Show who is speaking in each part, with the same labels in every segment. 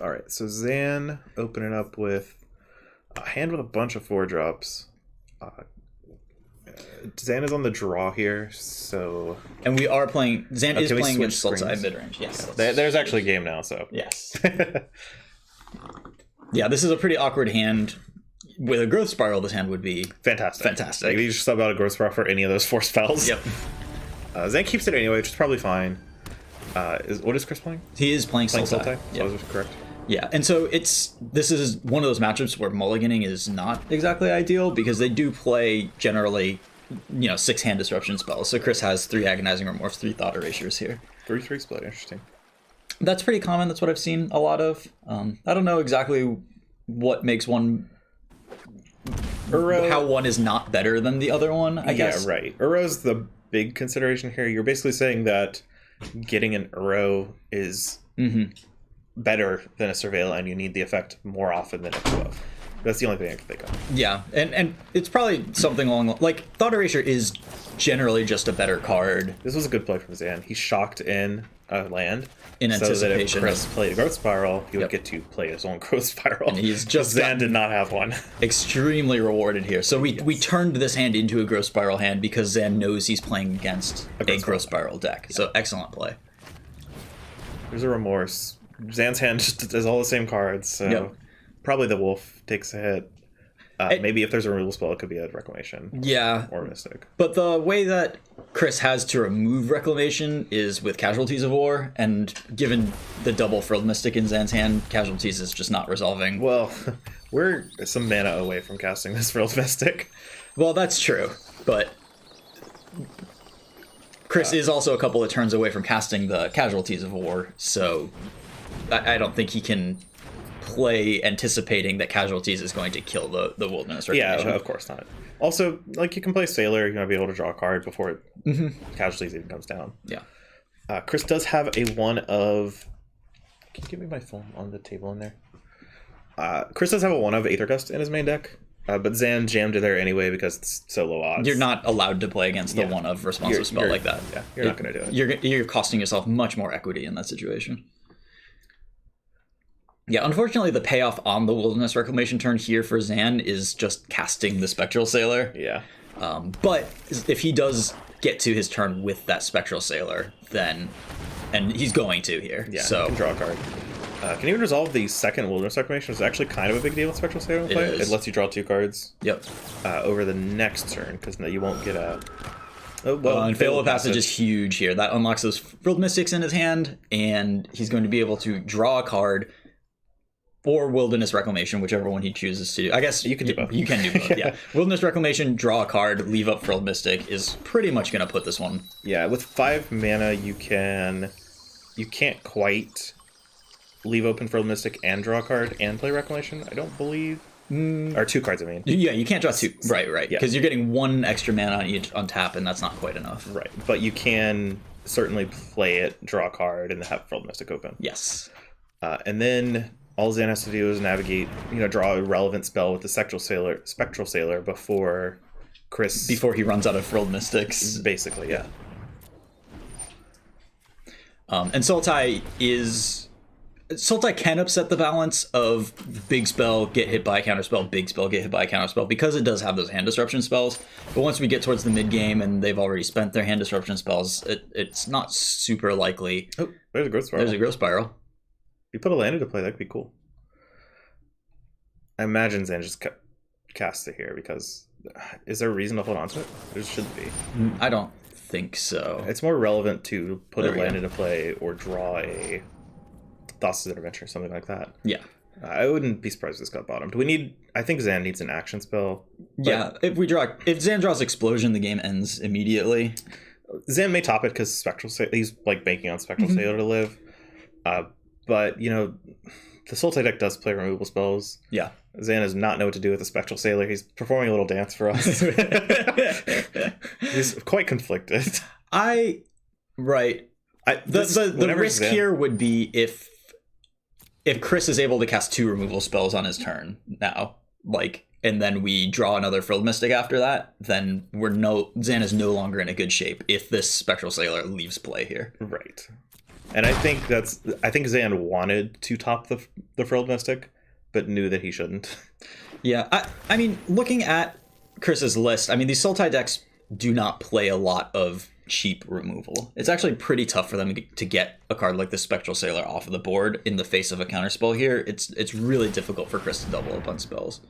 Speaker 1: All right, so Zan opening up with a hand with a bunch of 4-drops. Zan is on the draw here, so...
Speaker 2: And we are playing... Zan is playing against Sultai
Speaker 1: screens?
Speaker 2: mid-range. Yes.
Speaker 1: There's actually a game now, so...
Speaker 2: Yes. Yeah, this is a pretty awkward hand. With a Growth Spiral, this hand would be...
Speaker 1: Fantastic.
Speaker 2: Fantastic.
Speaker 1: You just sub out a Growth Spiral for any of those 4 spells.
Speaker 2: Yep.
Speaker 1: Zan keeps it anyway, which is probably fine. What is Chris playing?
Speaker 2: He is playing Sultai.
Speaker 1: Sultai?
Speaker 2: Yep.
Speaker 1: So correct.
Speaker 2: Yeah, and so this is one of those matchups where mulliganing is not exactly ideal because they do play generally, 6 hand disruption spells. So Chris has 3 Agonizing Remorse, 3 Thought Erasures here.
Speaker 1: 3/3 split, interesting.
Speaker 2: That's pretty common. That's what I've seen a lot of. I don't know exactly what makes one... how one is not better than the other one, I guess.
Speaker 1: Yeah, right. Uro's the big consideration here. You're basically saying that getting an Uro is... better than a Surveil, and you need the effect more often than a 12. That's the only thing I can think of.
Speaker 2: Yeah, and it's probably something along like Thought Erasure is generally just a better card.
Speaker 1: This was a good play from Zan. He shocked in a land
Speaker 2: In
Speaker 1: so that if
Speaker 2: anticipation.
Speaker 1: Chris played a Growth Spiral, he would get to play his own Growth Spiral.
Speaker 2: And he's just
Speaker 1: Zan did not have one.
Speaker 2: Extremely rewarded here. So we turned this hand into a Growth Spiral hand because Zan knows he's playing against a Growth Spiral deck. So excellent play.
Speaker 1: There's a Remorse. Zan's hand just does all the same cards, so probably the Wolf takes a hit. Maybe if there's a removal spell, it could be a Reclamation.
Speaker 2: Yeah.
Speaker 1: Or Mystic.
Speaker 2: But the way that Chris has to remove Reclamation is with Casualties of War, and given the double Frilled Mystic in Zan's hand, Casualties is just not resolving.
Speaker 1: Well, we're some mana away from casting this Frilled Mystic.
Speaker 2: Well, that's true, but Chris is also a couple of turns away from casting the Casualties of War, so I don't think he can play anticipating that Casualties is going to kill the Wilderness Reclamation.
Speaker 1: Yeah, of course not. Also, like, you can play Sailor, you're going to be able to draw a card before Casualties even comes down.
Speaker 2: Yeah.
Speaker 1: Chris does have a one of... Can you give me my phone on the table in there? Chris does have a one of Aether Gust in his main deck, but Zan jammed it there anyway because it's so low odds.
Speaker 2: You're not allowed to play against the one of responsive spell like that.
Speaker 1: Yeah, you're not going to do it.
Speaker 2: You're costing yourself much more equity in that situation. Yeah, unfortunately, the payoff on the Wilderness Reclamation turn here for Zan is just casting the Spectral Sailor.
Speaker 1: Yeah.
Speaker 2: But if he does get to his turn with that Spectral Sailor, then... And he's going to here.
Speaker 1: Yeah,
Speaker 2: so
Speaker 1: he can draw a card. Can even resolve the second Wilderness Reclamation, which is actually kind of a big deal with Spectral Sailor play. It lets you draw 2 cards over the next turn, because you won't get a... Oh, well,
Speaker 2: and Fail of Passage is huge here. That unlocks those Frilled Mystics in his hand, and he's going to be able to draw a card or Wilderness Reclamation, whichever one he chooses to do. I guess
Speaker 1: you can do both.
Speaker 2: You can do both, yeah. Wilderness Reclamation, draw a card, leave up Frilled Mystic is pretty much going to put this one.
Speaker 1: Yeah, with 5 mana, you can't quite leave open Frilled Mystic and draw a card and play Reclamation, I don't believe. Or 2 cards, I mean.
Speaker 2: Yeah, you can't draw 2. Right.
Speaker 1: Yeah.
Speaker 2: Because you're getting 1 extra mana on each on tap, and that's not quite enough.
Speaker 1: Right, but you can certainly play it, draw a card, and have Frilled Mystic open.
Speaker 2: Yes.
Speaker 1: And then all Zan has to do is navigate, draw a relevant spell with the Spectral Sailor before Chris...
Speaker 2: Before he runs out of Frilled Mystics.
Speaker 1: Basically, yeah.
Speaker 2: And Sultai can upset the balance of big spell, get hit by a counterspell, big spell, get hit by a counterspell, because it does have those hand disruption spells. But once we get towards the mid game and they've already spent their hand disruption spells, it's not super likely.
Speaker 1: Oh, there's a Growth Spiral.
Speaker 2: There's a Growth Spiral.
Speaker 1: You put a land into play, that'd be cool. I imagine Zan just casts it here because is there a reason to hold on to it? There shouldn't be.
Speaker 2: I don't think so.
Speaker 1: It's more relevant to put a land into play or draw a Thassa's Intervention or something like that.
Speaker 2: Yeah.
Speaker 1: I wouldn't be surprised if this got bottomed. I think Zan needs an action spell.
Speaker 2: Yeah, if Zan draws Explosion, the game ends immediately.
Speaker 1: Zan may top it because he's like banking on Spectral Sailor to live. But, the Sultai deck does play removal spells.
Speaker 2: Yeah.
Speaker 1: Zan does not know what to do with the Spectral Sailor. He's performing a little dance for us. He's quite conflicted.
Speaker 2: The risk here would be if Chris is able to cast 2 removal spells on his turn now, and then we draw another Frilled Mystic after that, then Zan is no longer in a good shape if this Spectral Sailor leaves play here.
Speaker 1: Right. And I think Zan wanted to top the Frilled Mystic, but knew that he shouldn't.
Speaker 2: Yeah, I mean, looking at Chris's list, I mean, these Sultai decks do not play a lot of cheap removal. It's actually pretty tough for them to get a card like the Spectral Sailor off of the board in the face of a counterspell here. It's really difficult for Chris to double up on spells.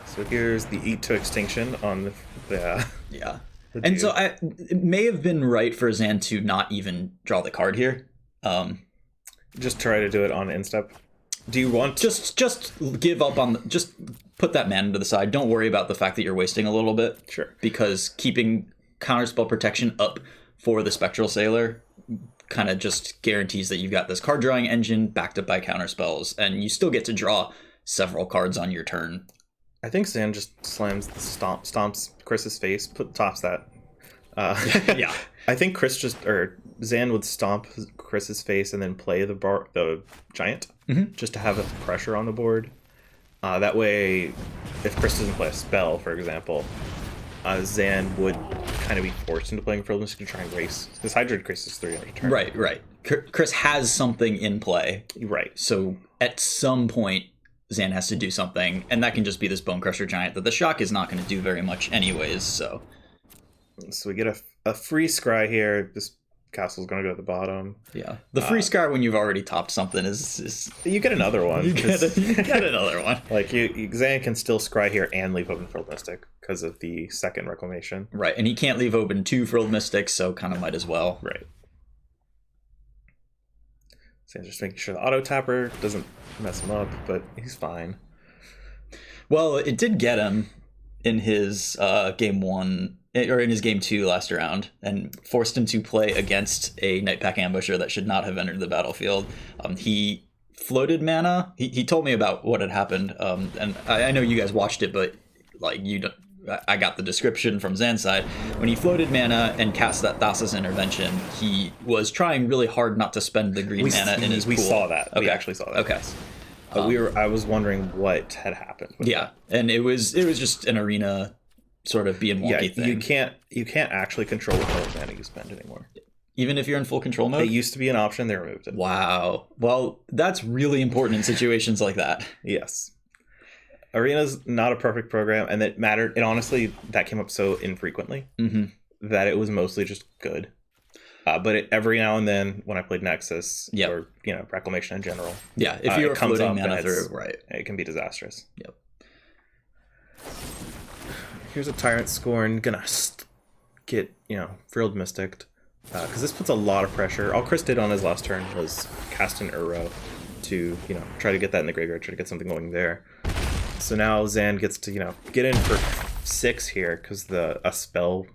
Speaker 1: So here's the Eat to Extinction on the
Speaker 2: yeah. And so it may have been right for Zan to not even draw the card here.
Speaker 1: Just try to do it on instep. Do you want
Speaker 2: just give up on just put that mana to the side. Don't worry about the fact that you're wasting a little bit.
Speaker 1: Sure.
Speaker 2: Because keeping counterspell protection up for the Spectral Sailor kind of just guarantees that you've got this card drawing engine backed up by counterspells, and you still get to draw several cards on your turn.
Speaker 1: I think Zan just slams the stomps Chris's face, tops that.
Speaker 2: Yeah.
Speaker 1: I think Zan would stomp Chris's face and then play the giant just to have a pressure on the board. That way, if Chris doesn't play a spell, for example, Zan would kind of be forced into playing Frilled Mystic to try and race. Because Hydrated Chris is 3 on your turn.
Speaker 2: Right. Chris has something in play.
Speaker 1: Right.
Speaker 2: So at some point, Zan has to do something, and that can just be this Bone Crusher Giant that the shock is not going to do very much anyways, so
Speaker 1: we get a free scry here. This castle's going to go to the bottom.
Speaker 2: Yeah. The free scry when you've already topped something is
Speaker 1: you get another one.
Speaker 2: You get another one.
Speaker 1: Like, Zan can still scry here and leave open Frilled Mystic because of the second Reclamation.
Speaker 2: Right, and he can't leave open 2 Frilled Mystics, so kind of might as well.
Speaker 1: Right. Zan's just making sure the auto tapper doesn't mess him up, but he's fine.
Speaker 2: Well, it did get him in his game 1, or in his game 2 last round, and forced him to play against a Nightpack Ambusher that should not have entered the battlefield. He floated mana. He told me about what had happened, and I know you guys watched it, but like I got the description from Zan's side. When he floated mana and cast that Thassa's Intervention, he was trying really hard not to spend the green mana in his pool.
Speaker 1: We saw that.
Speaker 2: Okay.
Speaker 1: We actually saw that.
Speaker 2: Okay.
Speaker 1: But I was wondering what had happened.
Speaker 2: Yeah, and it was just an arena sort of being wonky thing.
Speaker 1: You can't actually control what color mana you spend anymore.
Speaker 2: Even if you're in full control mode?
Speaker 1: It used to be an option, they removed it.
Speaker 2: Wow. Well, that's really important in situations like that.
Speaker 1: Yes. Arena's not a perfect program, and it mattered. And honestly, that came up so infrequently that it was mostly just good. But every now and then, when I played Nexus or Reclamation in general,
Speaker 2: if you're floating mana through, right,
Speaker 1: it can be disastrous.
Speaker 2: Yep.
Speaker 1: Here's a Tyrant Scorn, gonna get Frilled Mystic, because this puts a lot of pressure. All Chris did on his last turn was cast an Uro to try to get that in the graveyard, try to get something going there. So now Zan gets to get in for 6 here because a spell.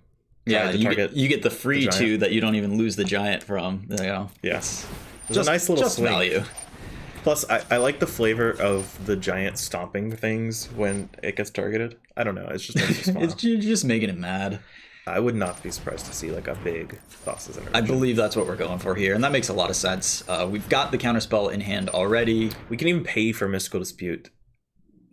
Speaker 2: Yeah, you get the free the 2 that you don't even lose the giant from.
Speaker 1: Yes, just a nice little swing.
Speaker 2: Value.
Speaker 1: Plus, I like the flavor of the giant stomping things when it gets targeted. I don't know, it's just makes me smile.
Speaker 2: You're just making it mad.
Speaker 1: I would not be surprised to see like a big Thassa's Intervention.
Speaker 2: I believe that's what we're going for here, and that makes a lot of sense. We've got the counterspell in hand already.
Speaker 1: We can even pay for Mystical Dispute.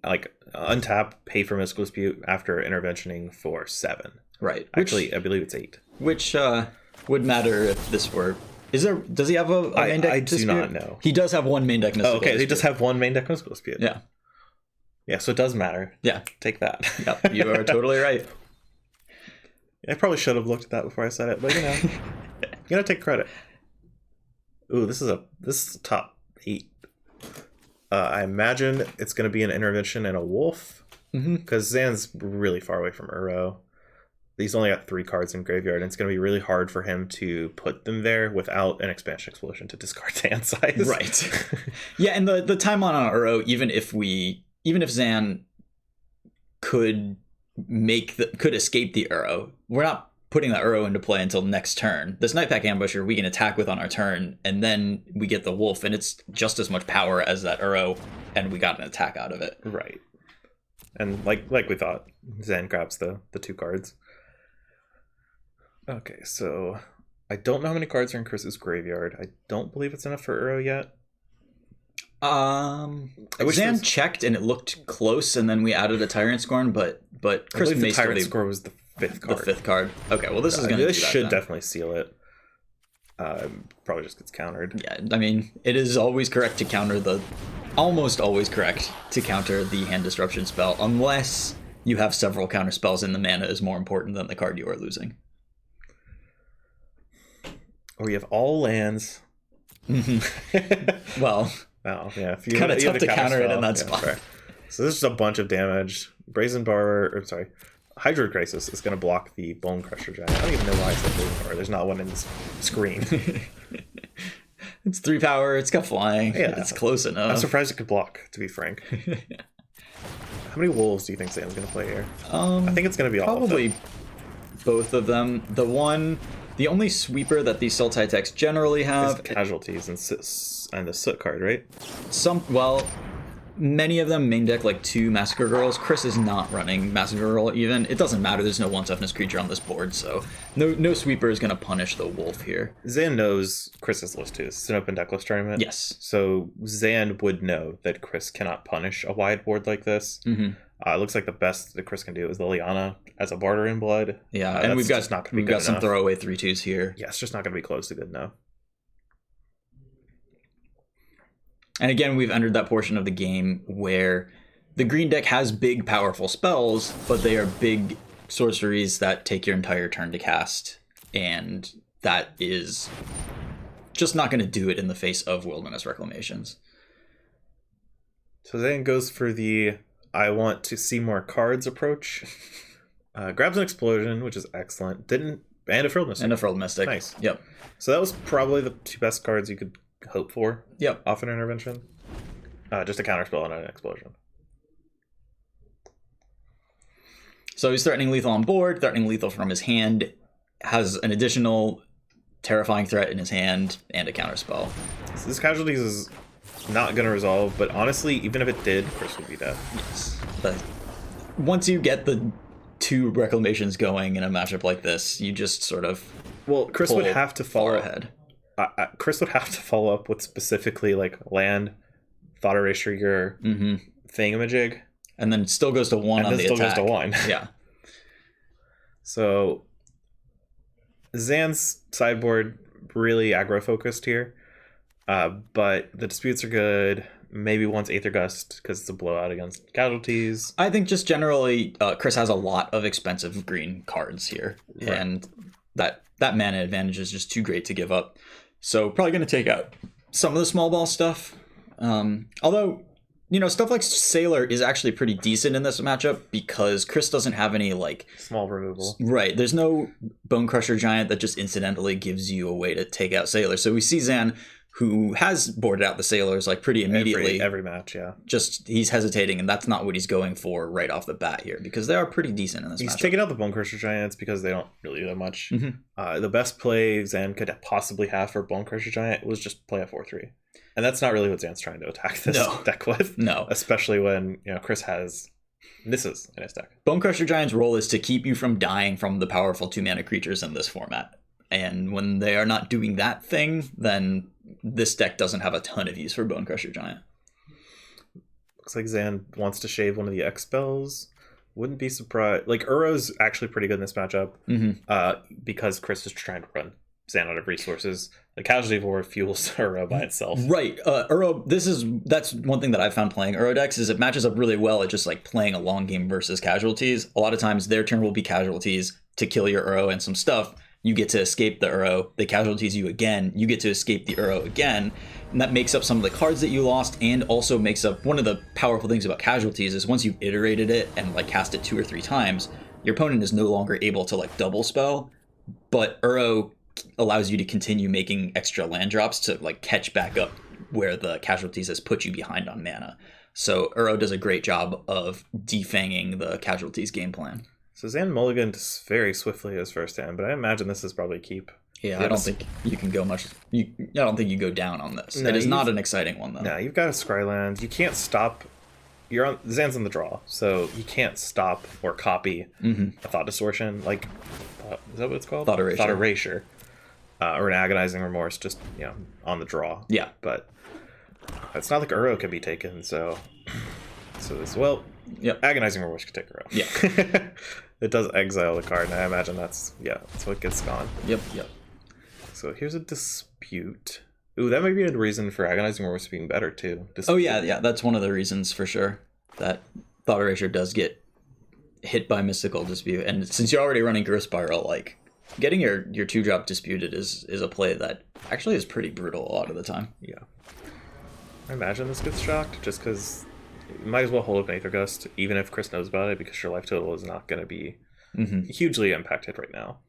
Speaker 1: Like, untap, pay for Mystical Dispute after interventioning for 7.
Speaker 2: Right.
Speaker 1: Actually, I believe it's 8.
Speaker 2: Which would matter if this were... Does he have a main deck
Speaker 1: I
Speaker 2: Dispute?
Speaker 1: do not know.
Speaker 2: He does have one main deck Mystical
Speaker 1: Dispute. He
Speaker 2: does
Speaker 1: have one main deck Mystical Dispute.
Speaker 2: Yeah.
Speaker 1: Yeah, so it does matter.
Speaker 2: Yeah.
Speaker 1: Take that.
Speaker 2: Yep, you are totally right.
Speaker 1: I probably should have looked at that before I said it, but you gotta take credit. Ooh, this is top 8. I imagine it's going to be an intervention and a wolf because Zan's really far away from Uro. He's only got 3 cards in graveyard, and it's going to be really hard for him to put them there without an expansion explosion to discard hand size.
Speaker 2: Right. Yeah, and the time on Uro, even if Zan could escape the Uro, we're not putting that Uro into play until next turn. This Nightpack Ambusher we can attack with on our turn, and then we get the wolf, and it's just as much power as that Uro, and we got an attack out of it.
Speaker 1: Right. And like we thought, Zan grabs the 2 cards. Okay, so I don't know how many cards are in Chris's graveyard. I don't believe it's enough for Uro yet.
Speaker 2: Zan checked and it looked close, and then we added a Tyrant Scorn, but Chris
Speaker 1: the Tyrant Scorn was the 5th card.
Speaker 2: The 5th card. Okay, well this is going to
Speaker 1: this should definitely seal it. Probably just gets countered.
Speaker 2: Yeah, I mean, it is always correct to counter almost always correct to counter the hand disruption spell, unless you have several counter spells and the mana is more important than the card you are losing.
Speaker 1: Or you have all lands.
Speaker 2: Well,
Speaker 1: yeah. If
Speaker 2: kind of tough to counter it in that spot.
Speaker 1: Fair. So this is a bunch of damage. Hydroid Crisis is going to block the Bone Crusher Giant. I don't even know why I said Brazen Bar. There's not one in this screen.
Speaker 2: It's 3 power. It's got flying.
Speaker 1: Yeah.
Speaker 2: It's close enough.
Speaker 1: I'm surprised it could block, to be frank. How many wolves do you think Zan's going to play here? I think it's going to be all
Speaker 2: probably
Speaker 1: of them.
Speaker 2: Both of them. The only sweeper that these Sultai decks generally have...
Speaker 1: Casualties and the Soot card, right?
Speaker 2: Many of them main deck like 2 Massacre Girls. Chris is not running Massacre Girl even. It doesn't matter. There's no 1/7 creature on this board, so no sweeper is going to punish the wolf here.
Speaker 1: Zan knows Chris's list too. It's an open deck list tournament.
Speaker 2: Yes.
Speaker 1: So Zan would know that Chris cannot punish a wide board like this. It looks like the best that Chris can do is Liliana as a Barter in Blood.
Speaker 2: Yeah, and we've got some
Speaker 1: enough.
Speaker 2: throwaway 3/2s here.
Speaker 1: Yeah, it's just not going to be close to good enough.
Speaker 2: And again, we've entered that portion of the game where the green deck has big, powerful spells, but they are big sorceries that take your entire turn to cast. And that is just not going to do it in the face of Wilderness Reclamations.
Speaker 1: So Zan goes for the I want to see more cards approach. Grabs an Explosion, which is excellent. And a Frilled Mystic. Nice.
Speaker 2: Yep.
Speaker 1: So that was probably the 2 best cards you could hope for.
Speaker 2: Yep.
Speaker 1: Off an intervention. Just a counterspell and an explosion.
Speaker 2: So he's threatening lethal on board, threatening lethal from his hand, has an additional terrifying threat in his hand, and a counterspell.
Speaker 1: So this Casualties is not going to resolve, but honestly, even if it did, Chris would be dead.
Speaker 2: Yes. But once you get the 2 Reclamations going in a matchup like this, you just sort of
Speaker 1: Chris would have to follow
Speaker 2: ahead.
Speaker 1: Chris would have to follow up with specifically like land, Thought Erasure your thingamajig,
Speaker 2: and then it still goes to 1 on the attack.
Speaker 1: Goes to 1.
Speaker 2: Yeah.
Speaker 1: So Zan's sideboard really aggro focused here, but the disputes are good. Maybe once Aether Gust because it's a blowout against Casualties.
Speaker 2: I think just generally, Chris has a lot of expensive green cards here, right. And that mana advantage is just too great to give up. So probably going to take out some of the small ball stuff. Although, stuff like Sailor is actually pretty decent in this matchup because Chris doesn't have any
Speaker 1: small removal.
Speaker 2: Right. There's no Bone Crusher Giant that just incidentally gives you a way to take out Sailor. So we see Zan, who has boarded out the Sailors pretty immediately.
Speaker 1: Every match, yeah.
Speaker 2: Just he's hesitating, and that's not what he's going for right off the bat here because they are pretty decent in this matchup.
Speaker 1: He's taking out the Bone Crusher Giants because they don't really do that much. The best play Zan could possibly have for Bone Crusher Giant was just play a 4/3. And that's not really what Zan's trying to attack this deck with.
Speaker 2: No.
Speaker 1: Especially when, Chris has misses in his deck.
Speaker 2: Bone Crusher Giant's role is to keep you from dying from the powerful 2-mana creatures in this format. And when they are not doing that thing, then this deck doesn't have a ton of use for Bone Crusher Giant.
Speaker 1: Looks like Zan wants to shave one of the X spells. Wouldn't be surprised. Uro's actually pretty good in this matchup because Chris is trying to run Zan out of resources. The Casualty War fuels Uro by itself.
Speaker 2: Right. Uro, that's one thing that I've found playing Uro decks is it matches up really well at just playing a long game versus Casualties. A lot of times their turn will be Casualties to kill your Uro and some stuff. You get to escape the Uro. They Casualties you again. You get to escape the Uro again. And that makes up some of the cards that you lost and also makes up one of the powerful things about Casualties is once you've iterated it and cast it 2 or 3 times, your opponent is no longer able to double spell, but Uro allows you to continue making extra land drops to catch back up where the Casualties has put you behind on mana. So Uro does a great job of defanging the Casualties game plan.
Speaker 1: So Zan mulliganed very swiftly his first hand, but I imagine this is probably keep.
Speaker 2: Yeah, I don't think you can go much. I don't think you go down on this. No, it is not an exciting one though.
Speaker 1: No, you've got a Scryland. You can't stop. Zan's on the draw, so you can't stop or copy a Thought Distortion. Is that what it's called?
Speaker 2: Thought Erasure.
Speaker 1: Thought Erasure. Or an Agonizing Remorse, just on the draw.
Speaker 2: Yeah,
Speaker 1: but it's not like Uro can be taken. So
Speaker 2: yep.
Speaker 1: Agonizing Remorse could take Uro.
Speaker 2: Yeah.
Speaker 1: It does exile the card, and I imagine that's what gets gone.
Speaker 2: Yep.
Speaker 1: So So here's a dispute. Ooh, that might be a reason for Agonizing Remorse being better too.
Speaker 2: Oh yeah, that's one of the reasons for sure. That Thought Erasure does get hit by Mystical Dispute, and since you're already running Growth Spiral, like getting your 2-drop disputed is a play that actually is pretty brutal a lot of the time.
Speaker 1: Yeah. I imagine this gets shocked just because you might as well hold up an Aether Gust, even if Chris knows about it, because your life total is not going to be hugely impacted right now.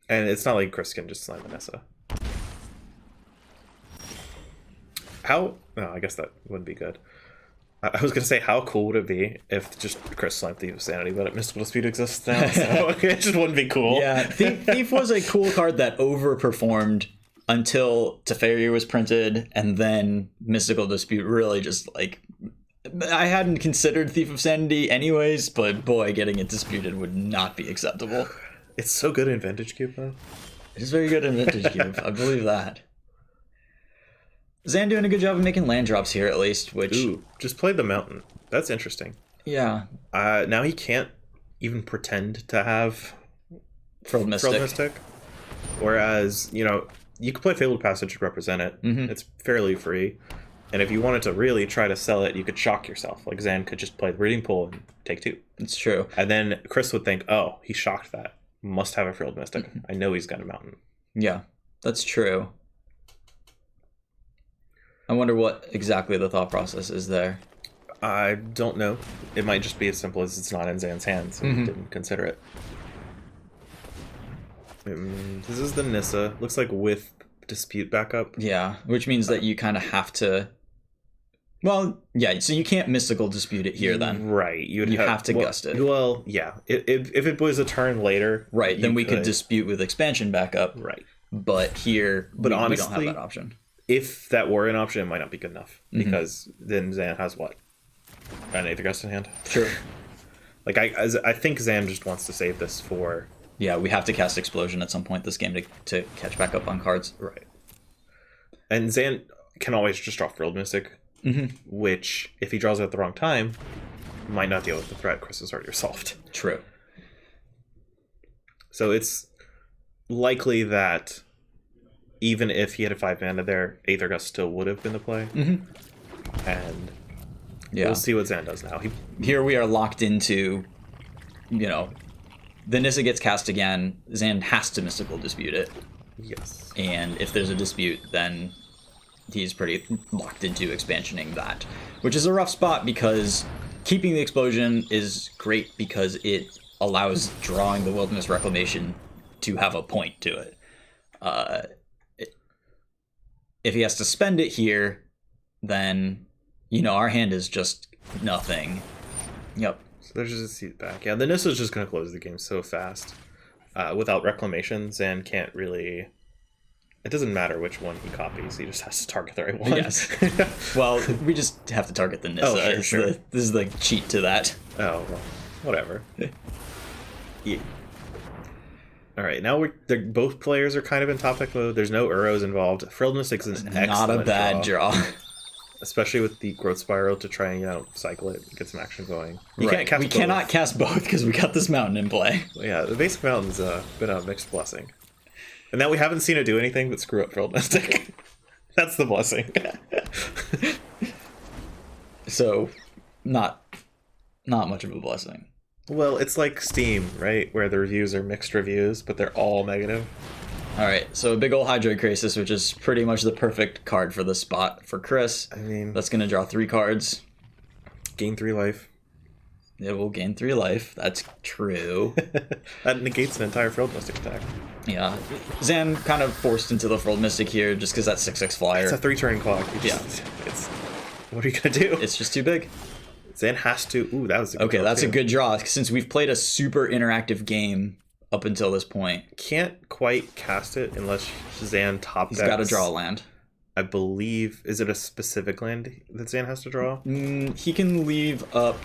Speaker 1: And it's not like Chris can just slam Vanessa. How? No, I guess that wouldn't be good. I was going to say, how cool would it be if just Chris slammed Thief of Sanity, but Mystical Dispute exists now, so it just wouldn't be cool.
Speaker 2: Yeah, Thief was a cool card that overperformed until Teferi was printed, and then Mystical Dispute really just, like... I hadn't considered Thief of Sanity anyways, but boy, getting it disputed would not be acceptable.
Speaker 1: It's so good in Vintage Cube, though.
Speaker 2: It is very good in Vintage Cube, I believe that. Zan doing a good job of making land drops here, at least, which...
Speaker 1: Ooh, just played the Mountain. That's interesting.
Speaker 2: Yeah.
Speaker 1: Now he can't even pretend to have
Speaker 2: Frilled Mystic.
Speaker 1: Whereas, you know, you could play Fabled Passage to represent it. It's fairly free. And if you wanted to really try to sell it, you could shock yourself. Like, Zan could just play the Breeding Pool and take 2.
Speaker 2: It's true.
Speaker 1: And then Chris would think, oh, he shocked that. Must have a Frilled Mystic. I know he's got a Mountain.
Speaker 2: Yeah, that's true. I wonder what exactly the thought process is there.
Speaker 1: I don't know. It might just be as simple as it's not in Zan's hands, so he didn't consider it. This is the Nissa. Looks like with Dispute backup.
Speaker 2: Yeah, which means that you kind of have to... Well, yeah, so you can't Mystical Dispute it here then.
Speaker 1: Right.
Speaker 2: You have to gust it.
Speaker 1: Well, yeah. If it was a turn later...
Speaker 2: Right, then we could Dispute with Expansion backup.
Speaker 1: Right.
Speaker 2: But here,
Speaker 1: honestly,
Speaker 2: we don't have that option.
Speaker 1: If that were an option, it might not be good enough. Because then Zan has what? An Aether Gust in hand?
Speaker 2: Sure.
Speaker 1: Like, I think Zan just wants to save this for...
Speaker 2: Yeah, we have to cast Explosion at some point this game to catch back up on cards.
Speaker 1: Right. And Zan can always just draw Frilled Mystic, which, if he draws it at the wrong time, might not deal with the threat Chris has already resolved.
Speaker 2: True.
Speaker 1: So it's likely that even if he had a 5 mana there, Aether Gust still would have been the play. And we'll see what Zan does now.
Speaker 2: Here we are locked into, you know, the Nissa gets cast again. Zan has to Mystical Dispute it.
Speaker 1: Yes.
Speaker 2: And if there's a dispute, then he's pretty locked into expansioning that, which is a rough spot because keeping the Explosion is great because it allows drawing the Wilderness Reclamation to have a point to it. If he has to spend it here, then, you know, our hand is just nothing. Yep.
Speaker 1: So there's just a seat back. Yeah, the Nissa's just going to close the game so fast. Without Reclamation, Zan can't really... It doesn't matter which one he copies. He just has to target the right one.
Speaker 2: Yes. Well, we just have to target the Nissa.
Speaker 1: Oh, sure.
Speaker 2: This is the cheat to that.
Speaker 1: Oh, well, whatever. Yeah. All right, now both players are kind of in top deck mode. There's no Uros involved. Frilled Mystic is an excellent
Speaker 2: Not a bad draw.
Speaker 1: Especially with the Growth Spiral to try and, you know, cycle it and get some action going.
Speaker 2: We cannot cast both because we got this Mountain in play.
Speaker 1: Yeah, the basic Mountain's been a mixed blessing. And now we haven't seen it do anything but screw up Frilled Mystic. That's the blessing.
Speaker 2: So, not much of a blessing.
Speaker 1: Well, it's like Steam, right? Where the reviews are mixed reviews, but they're all negative.
Speaker 2: All right, so a big old Hydroid Crisis, which is pretty much the perfect card for this spot for Chris.
Speaker 1: I mean...
Speaker 2: That's going to draw 3 cards.
Speaker 1: Gain 3 life.
Speaker 2: It will gain 3 life. That's true.
Speaker 1: That negates an entire Frilled Mystic attack.
Speaker 2: Yeah. Zan kind of forced into the Frilled Mystic here just because that's 6/6 flyer.
Speaker 1: It's a 3-turn clock. What are you going to do?
Speaker 2: It's just too big.
Speaker 1: Zan has to... Ooh, that was a good
Speaker 2: Okay,
Speaker 1: draw
Speaker 2: that's
Speaker 1: too.
Speaker 2: a good draw. Since we've played a super interactive game up until this point.
Speaker 1: Can't quite cast it unless Zan top decks.
Speaker 2: He's got to draw a land.
Speaker 1: I believe... Is it a specific land that Zan has to draw?
Speaker 2: He can leave up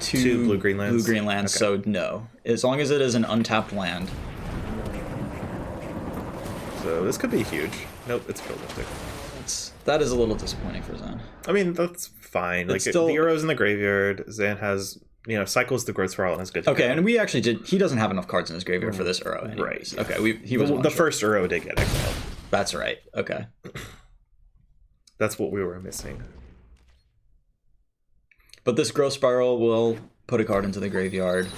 Speaker 2: to
Speaker 1: 2 blue-green lands?
Speaker 2: Blue-green lands,
Speaker 1: Okay.
Speaker 2: so no. As long as it is an untapped land.
Speaker 1: So this could be huge. Nope, it's Frilled Mystic.
Speaker 2: That is a little disappointing for Zan.
Speaker 1: I mean, that's fine. Like,
Speaker 2: It's still...
Speaker 1: the Uro's in the graveyard. Zan has, cycles the growth spiral and is good to
Speaker 2: Okay,
Speaker 1: go.
Speaker 2: and we actually did. He doesn't have enough cards in his graveyard for this Uro. Anyways.
Speaker 1: Right.
Speaker 2: Okay, he was
Speaker 1: the first Uro did get exiled.
Speaker 2: That's right. Okay.
Speaker 1: That's what we were missing.
Speaker 2: But this growth spiral will put a card into the graveyard.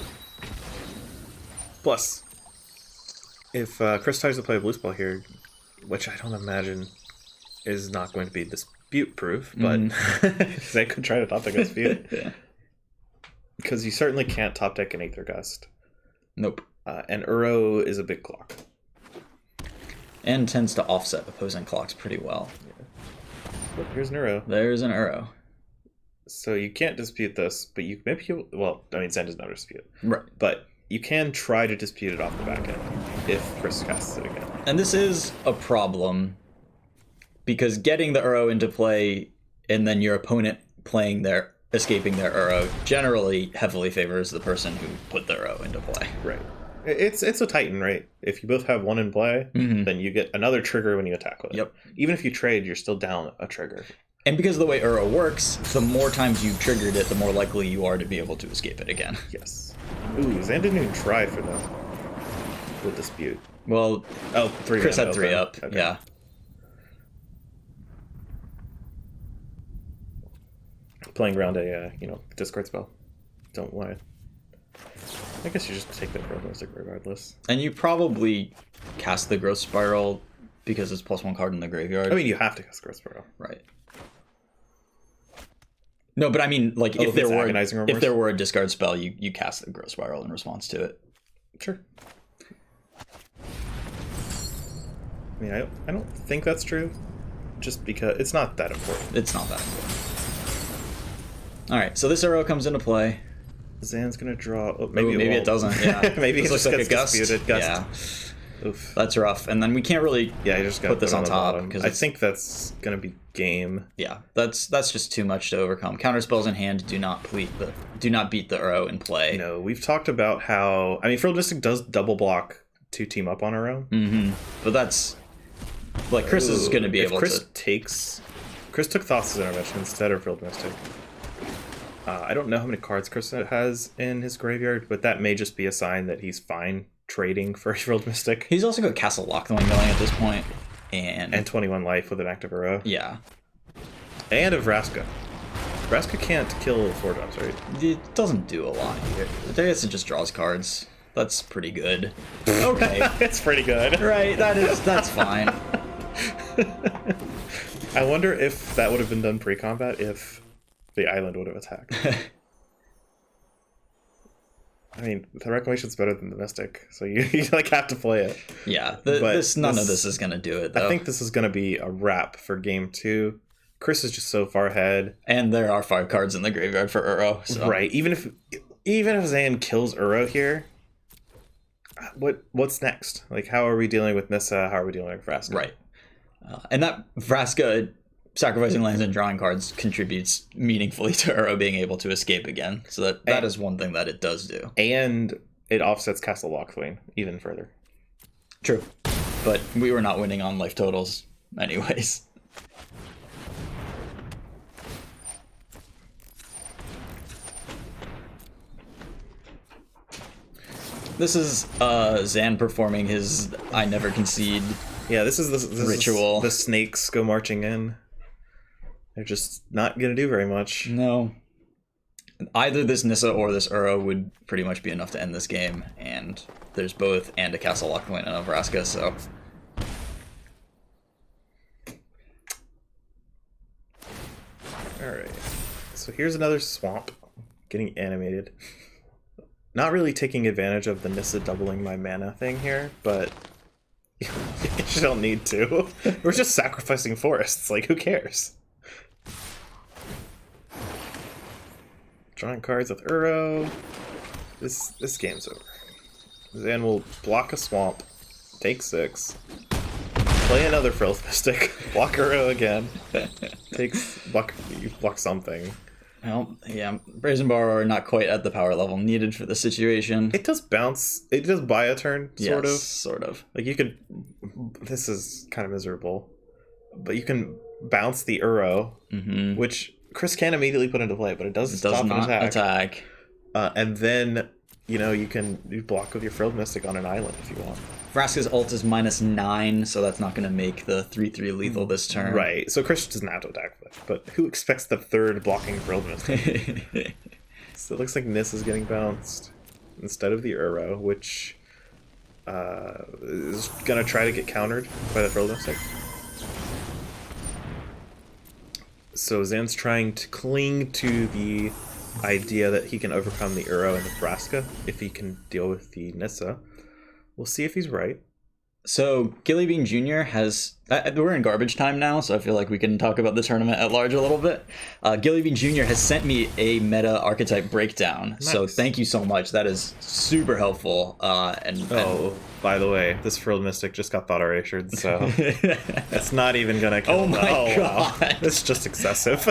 Speaker 1: Plus, if Chris tries to play a blue spell here, which I don't imagine is not going to be dispute proof, but they could try to top deck a dispute. Because you certainly can't top deck an Aether Gust.
Speaker 2: Nope.
Speaker 1: And Uro is a big clock.
Speaker 2: And tends to offset opposing clocks pretty well.
Speaker 1: Look, here's an Uro.
Speaker 2: There's an Uro.
Speaker 1: So you can't dispute this, but Zen does not dispute.
Speaker 2: Right.
Speaker 1: But you can try to dispute it off the back end if Chris casts it again.
Speaker 2: And this is a problem because getting the Uro into play and then your opponent escaping their Uro generally heavily favors the person who put the Uro into play.
Speaker 1: Right. It's a Titan, right? If you both have one in play, then you get another trigger when you attack with it.
Speaker 2: Yep.
Speaker 1: Even if you trade, you're still down a trigger.
Speaker 2: And because of the way Uro works, the more times you've triggered it, the more likely you are to be able to escape it again.
Speaker 1: Yes. Ooh, Zan didn't even try for the dispute.
Speaker 2: Well, Chris had 3 up. Okay. Yeah.
Speaker 1: Playing around a discard spell. Don't want to. I guess you just take the Growth Mystic regardless.
Speaker 2: And you probably cast the Growth Spiral because it's +1 card in the graveyard.
Speaker 1: I mean, you have to cast Growth Spiral.
Speaker 2: Right. No, but I mean, like, if there were a discard spell, you cast the Growth Spiral in response to it.
Speaker 1: Sure. I mean, I don't think that's true, just because it's not that important.
Speaker 2: It's not that important. All right, so this Uro comes into play.
Speaker 1: Zan's gonna draw. Oh,
Speaker 2: maybe it doesn't. Yeah,
Speaker 1: maybe it
Speaker 2: looks
Speaker 1: just
Speaker 2: like
Speaker 1: gets
Speaker 2: a gust.
Speaker 1: Disputed. Gust.
Speaker 2: Yeah,
Speaker 1: oof.
Speaker 2: That's rough. And then we can't really
Speaker 1: just
Speaker 2: put this on top because
Speaker 1: I think that's gonna be game.
Speaker 2: Yeah, that's just too much to overcome. Counterspells in hand do not beat the Uro in play.
Speaker 1: No, we've talked about how Frilled Mystic does double block to team up on Uro.
Speaker 2: But that's like Chris is going to be able
Speaker 1: Chris
Speaker 2: to.
Speaker 1: Chris took Thassa's Intervention instead of Frilled Mystic. I don't know how many cards Chris has in his graveyard, but that may just be a sign that he's fine trading for Frilled Mystic.
Speaker 2: He's also got Castle Lockthorn going at this point, and
Speaker 1: 21 life with an active Uro.
Speaker 2: Yeah.
Speaker 1: And a Vraska. Vraska can't kill 4 drops, right?
Speaker 2: It doesn't do a lot here. I guess it just draws cards. That's pretty good. Okay.
Speaker 1: It's pretty good.
Speaker 2: Right, that's fine.
Speaker 1: I wonder if that would have been done pre-combat if the island would have attacked. I mean, the Reclamation's better than the Mystic, so you have to play it.
Speaker 2: Yeah, none of this is going to do it, though.
Speaker 1: I think this is going to be a wrap for game 2. Chris is just so far ahead.
Speaker 2: And there are 5 cards in the graveyard for Uro. So.
Speaker 1: Right, even if Zan kills Uro here, what's next? Like, how are we dealing with Nissa? How are we dealing with Vraska?
Speaker 2: Right. And that Vraska sacrificing lands and drawing cards contributes meaningfully to Uro being able to escape again. So that is one thing that it does do.
Speaker 1: And it offsets Castle Lockthwain even further.
Speaker 2: True. But we were not winning on life totals anyways. This is Zan performing his I never concede.
Speaker 1: Yeah, this is
Speaker 2: ritual.
Speaker 1: The snakes go marching in. They're just not going to do very much.
Speaker 2: No. Either this Nissa or this Uro would pretty much be enough to end this game, and there's both and a Castle Lockthwain and a Vraska, so...
Speaker 1: Alright. So here's another swamp getting animated. Not really taking advantage of the Nissa doubling my mana thing here, but you don't need to. We're just sacrificing forests, like who cares? Drawing cards with Uro. This game's over. Zan will block a swamp, take 6, play another Frilled Mystic, block Uro again, block something.
Speaker 2: Well, yeah, Brazen Borrower are not quite at the power level needed for the situation.
Speaker 1: It does bounce. It does buy a turn, sort of.
Speaker 2: Sort of.
Speaker 1: Like you could. This is kind of miserable, but you can bounce the Uro, which Chris can immediately put into play, but it does
Speaker 2: not
Speaker 1: attack. And then, you can block with your Frilled Mystic on an island if you want.
Speaker 2: Vraska's ult is -9, so that's not going to make the 3/3 lethal this turn.
Speaker 1: Right. So Chris doesn't have to attack with, but who expects the third blocking Frilled Mystic? So it looks like Nis is getting bounced instead of the Uro, which is going to try to get countered by the Frilled Mystic. So Zan's trying to cling to the idea that he can overcome the Uro and the Vraska if he can deal with the Nissa. We'll see if he's right.
Speaker 2: So Gillybean Jr. has... we're in garbage time now, so I feel like we can talk about the tournament at large a little bit. Gillybean Jr. has sent me a meta archetype breakdown, nice. So thank you so much. That is super helpful.
Speaker 1: By the way, this Frilled Mystic just got thought erasured, so it's not even going to kill
Speaker 2: Oh my god.
Speaker 1: Wow. It's just excessive.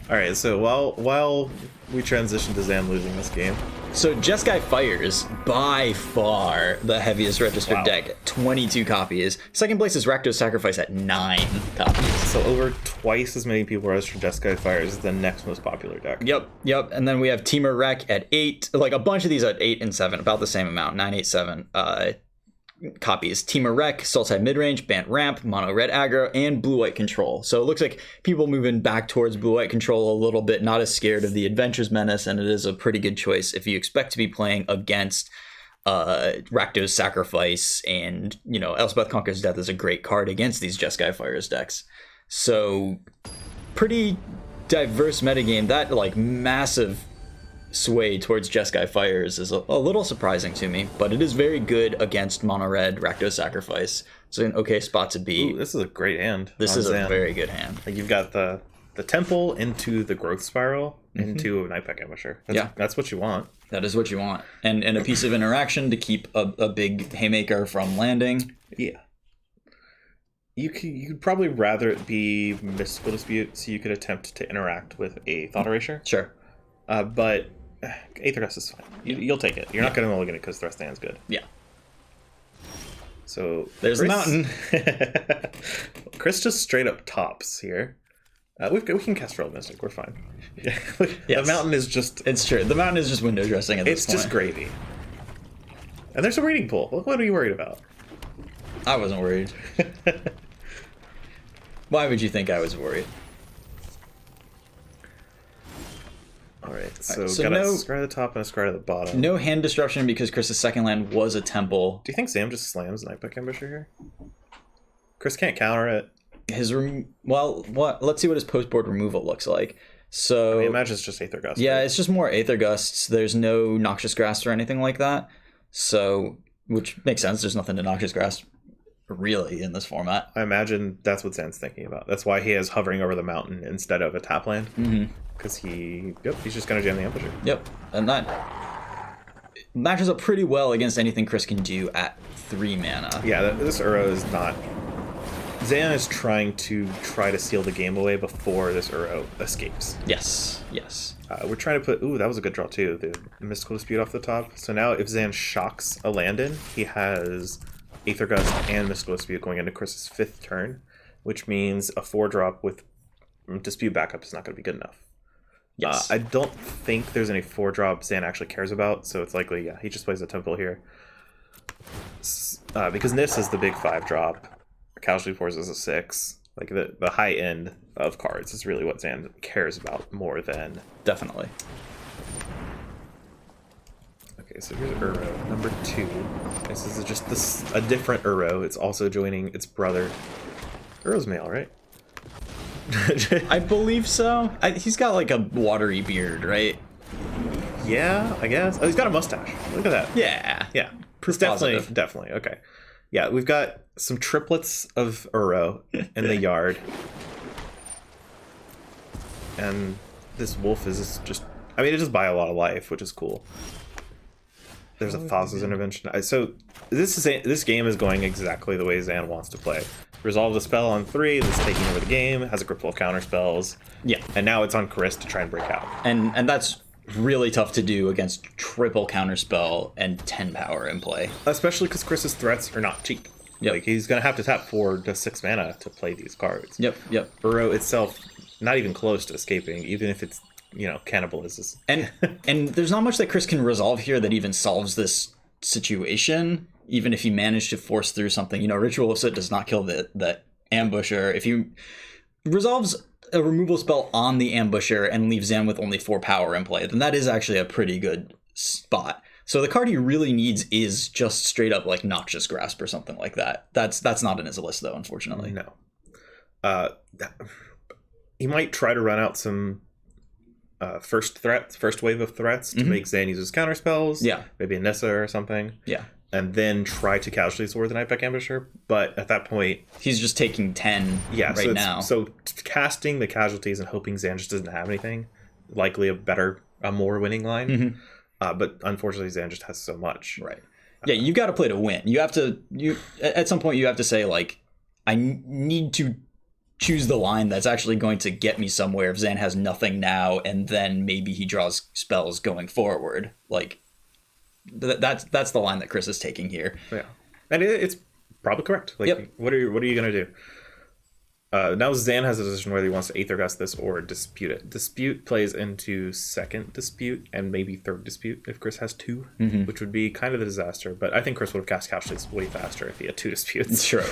Speaker 1: All right, so while we transition to Zan losing this game.
Speaker 2: So Jeskai Fires, by far the heaviest registered deck, 22 copies. Second place is Rakdos Sacrifice at 9 copies.
Speaker 1: So over twice as many people registered Jeskai Fires as the next most popular deck.
Speaker 2: Yep. And then we have Temur Rek at 8, like a bunch of these at 8 and 7, about the same amount, 9, 8, 7. Copies. Temur Rek, Sultai Midrange, Bant Ramp, Mono Red Aggro, and Blue-White Control. So it looks like people moving back towards Blue-White Control a little bit, not as scared of the Adventure's Menace, and it is a pretty good choice if you expect to be playing against Rakdos Sacrifice, and, Elspeth Conquers Death is a great card against these Jeskai Fires decks. So pretty diverse metagame. That, massive sway towards Jeskai Fires is a little surprising to me, but it is very good against Mono Red Rakdos Sacrifice. It's an okay spot to be.
Speaker 1: Ooh, this is a great hand.
Speaker 2: This is a very good hand.
Speaker 1: Like you've got the Temple into the Growth Spiral into a Nightpack Ambusher. That's what you want.
Speaker 2: That is what you want. And a piece of interaction to keep a big Haymaker from landing.
Speaker 1: Yeah. You'd probably rather it be Mystical Dispute so you could attempt to interact with a Thought Erasure.
Speaker 2: Sure.
Speaker 1: But Aether Gust is fine. You'll take it. You're not going to mulligan it because the rest of the hand's good.
Speaker 2: Yeah.
Speaker 1: So
Speaker 2: there's the mountain.
Speaker 1: Chris just straight up tops here. We can cast Frilled Mystic. We're fine. Yeah. The mountain is just...
Speaker 2: It's true. The mountain is just window dressing at this point.
Speaker 1: It's just gravy. And there's a reading pool. What are you worried about?
Speaker 2: I wasn't worried. Why would you think I was worried?
Speaker 1: Alright, so got a scry at the top and a scry at the bottom.
Speaker 2: No hand disruption because Chris's second land was a temple.
Speaker 1: Do you think Sam just slams Nightpack Ambusher here? Chris can't counter it.
Speaker 2: Let's see what his post-board removal looks like. So
Speaker 1: imagine it's just Aether Gust.
Speaker 2: Yeah,
Speaker 1: right?
Speaker 2: it's just more Aether Gusts. There's no Noxious Grasp or anything like that. So, which makes sense. There's nothing to Noxious Grasp really in this format.
Speaker 1: I imagine that's what Zan's thinking about. That's why he is hovering over the mountain instead of a tap land. Because he's just going to jam the Ambusher.
Speaker 2: Yep, and that matches up pretty well against anything Chris can do at 3 mana.
Speaker 1: Yeah, this Uro is not... Zan is trying to seal the game away before this Uro escapes.
Speaker 2: Yes.
Speaker 1: We're trying to put... Ooh, that was a good draw too. The Mystical Dispute off the top. So now if Zan shocks a land in, he has Aether Gust and Mystical Dispute going into Chris's 5th turn, which means a 4-drop with Dispute backup is not going to be good enough.
Speaker 2: Yes.
Speaker 1: I don't think there's any 4-drop Zan actually cares about, so it's likely, he just plays a Temple here. Because Nis is the big 5-drop, Casualty Force is a 6. Like, the high end of cards is really what Zan cares about more than...
Speaker 2: Definitely.
Speaker 1: Okay, so here's Uro, number 2. This is just a different Uro. It's also joining its brother. Uro's male, right?
Speaker 2: I believe so. He's got like a watery beard, right?
Speaker 1: Yeah, I guess. Oh, he's got a mustache. Look at that.
Speaker 2: Yeah.
Speaker 1: It's definitely. Okay. Yeah, we've got some triplets of Uro in the yard. And this wolf is just... I mean, it just buy a lot of life, which is cool. There's a Thassa's Intervention. So this game is going exactly the way Zan wants to play. Resolve the spell on 3, that's taking over the game, has a grip full of counter spells.
Speaker 2: Yeah.
Speaker 1: And now it's on Chris to try and break out.
Speaker 2: And that's really tough to do against triple counterspell and 10 power in play.
Speaker 1: Especially because Chris's threats are not cheap.
Speaker 2: Yep.
Speaker 1: Like, he's going to have to tap 4 to 6 mana to play these cards.
Speaker 2: Yep.
Speaker 1: Uro itself, not even close to escaping, even if it's cannibalizes.
Speaker 2: And there's not much that Chris can resolve here that even solves this situation, even if he managed to force through something. Ritual of Soot does not kill the ambusher. If he resolves a removal spell on the ambusher and leaves Zan with only 4 power in play, then that is actually a pretty good spot. So the card he really needs is just straight up like Noxious Grasp or something like that. That's not in his list though, unfortunately.
Speaker 1: No. He might try to run out some first wave of threats to make Zan use his counter spells.
Speaker 2: Yeah.
Speaker 1: Maybe a Nissa or something.
Speaker 2: Yeah.
Speaker 1: And then try to casualty sword the Nightpack Ambusher. But at that point,
Speaker 2: he's just taking 10 now.
Speaker 1: So casting the casualties and hoping Zan just doesn't have anything, likely a more winning line. But unfortunately, Zan just has so much.
Speaker 2: Right. Yeah, you got to play to win. You have to. At some point, you have to say like, I need to choose the line that's actually going to get me somewhere. If Zan has nothing now, and then maybe he draws spells going forward, like. That's the line that Chris is taking here.
Speaker 1: Yeah, and it's probably correct. Like, what are you gonna do? Now Zan has a decision whether he wants to Aether Gust this or dispute it. Dispute plays into second dispute and maybe third dispute if Chris has 2, which would be kind of a disaster. But I think Chris would have cast casualties way faster if he had 2 disputes.
Speaker 2: Sure.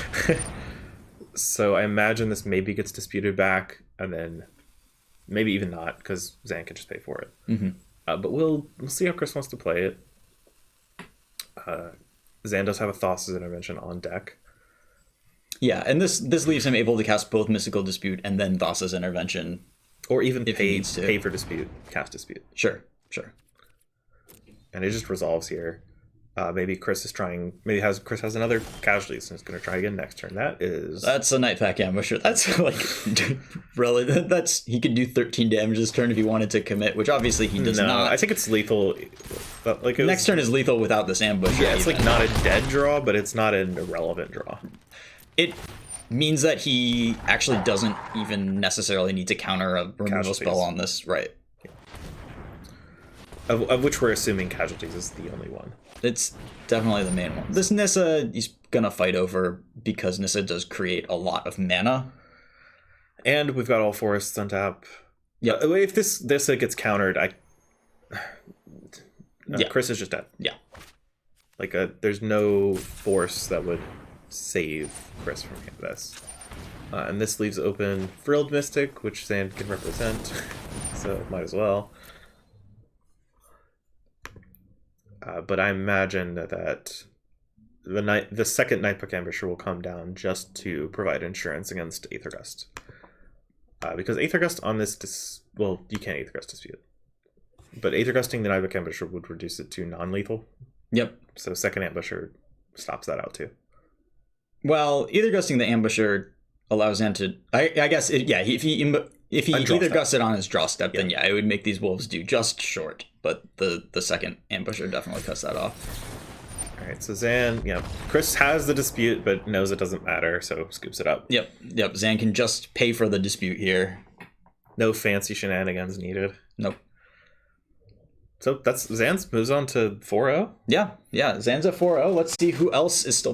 Speaker 1: So I imagine this maybe gets disputed back, and then maybe even not because Zan can just pay for it. But we'll see how Chris wants to play it. Zan does have a Thassa's Intervention on deck.
Speaker 2: Yeah, and this leaves him able to cast both Mystical Dispute and then Thassa's Intervention.
Speaker 1: Or even pay for Dispute, cast Dispute.
Speaker 2: Sure.
Speaker 1: And it just resolves here. Maybe Chris has another casualty, so he's going to try again next turn. That's
Speaker 2: a Nightpack Ambusher. That's like really he could do 13 damage this turn if he wanted to commit, which obviously he does not.
Speaker 1: I think it's lethal. Like
Speaker 2: next turn is lethal without this Ambusher.
Speaker 1: Yeah, it's like not a dead draw, but it's not an irrelevant draw.
Speaker 2: It means that he actually doesn't even necessarily need to counter a removal spell on this, right?
Speaker 1: Yeah. Of which we're assuming casualties is the only one.
Speaker 2: It's definitely the main one. This Nissa, he's gonna fight over because Nissa does create a lot of mana.
Speaker 1: And we've got all forests on tap.
Speaker 2: Yeah.
Speaker 1: If this gets countered, Chris is just dead.
Speaker 2: Yeah.
Speaker 1: Like there's no force that would save Chris from this. And this leaves open Frilled Mystic, which Zan can represent. So might as well. But I imagine that the second Nightpack Ambusher will come down just to provide insurance against Aether Gust. Because Aether Gust on this... you can't Aether Gust Dispute. But Aether Gusting the Nightpack Ambusher would reduce it to non-lethal.
Speaker 2: Yep.
Speaker 1: So second Ambusher stops that out too.
Speaker 2: Well, Aether Gusting the Ambusher allows Zan to... I guess, if he Aether Gusted on his draw step, then it would make these wolves do just short. But the second Ambusher definitely cuts that off.
Speaker 1: All right, so Zan, Chris has the dispute, but knows it doesn't matter, so scoops it up.
Speaker 2: Yep. Zan can just pay for the dispute here.
Speaker 1: No fancy shenanigans needed.
Speaker 2: Nope.
Speaker 1: So that's Zan moves on to 4-0.
Speaker 2: Yeah. Zan's at 4-0. Let's see who else is still